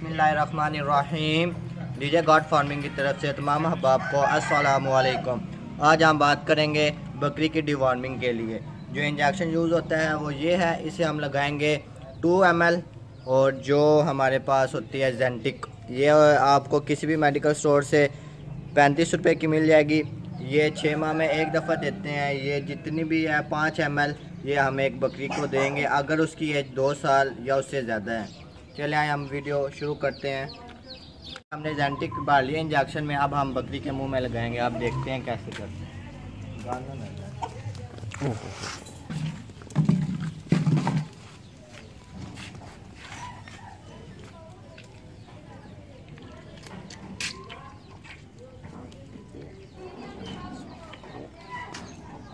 बिस्मिल्लाहिर्रहमानिर्रहीम। DJ God farming की तरफ से तमाम अहबाब को अस्सलामु अलैकुम। आज हम बात करेंगे बकरी की डिवॉर्मिंग के लिए जो इंजेक्शन यूज़ होता है वो ये है। इसे हम लगाएंगे 2 ml और जो हमारे पास होती है जेंटिक, ये आपको किसी भी मेडिकल स्टोर से 35 रुपये की मिल जाएगी। ये 6 माह में एक दफ़ा देते हैं। ये जितनी भी है 5 ml ये हम एक बकरी को देंगे अगर उसकी एज 2 साल या उससे ज़्यादा है। चलिए हम वीडियो शुरू करते हैं। हमने जेंटिक डाल लिया इंजेक्शन में, अब हम बकरी के मुंह में लगाएंगे। आप देखते हैं कैसे करते हैं।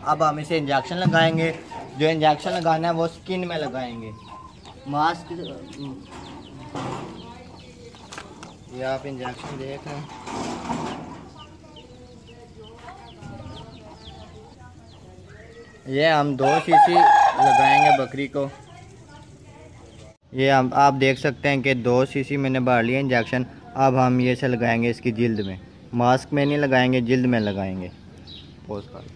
अब हम इसे इंजेक्शन लगाएंगे। जो इंजेक्शन लगाना है वो स्किन में लगाएंगे। मास्क ये आप इंजेक्शन देख रहे हैं। ये हम 2 शीशी लगाएंगे बकरी को। ये हम आप देख सकते हैं कि 2 शीशी मैंने भर लिया इंजेक्शन। अब हम ये से लगाएंगे इसकी जिल्द में, मास्क में नहीं लगाएंगे, जिल्द में लगाएंगे। पोस्ट कर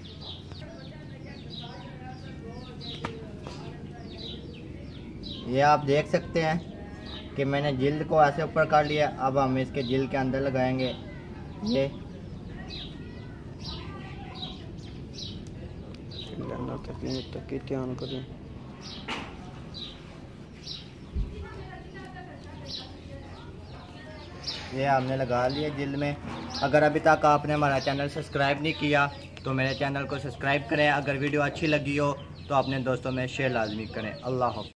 ये आप देख सकते हैं कि मैंने जिल्द को ऐसे ऊपर कर लिया। अब हम इसके जिल्द के अंदर लगाएंगे। ये हमने लगा लिया जिल्द में। अगर अभी तक आपने हमारा चैनल सब्सक्राइब नहीं किया तो मेरे चैनल को सब्सक्राइब करें। अगर वीडियो अच्छी लगी हो तो अपने दोस्तों में शेयर लाजमी करें। अल्लाह हाफ़िज़।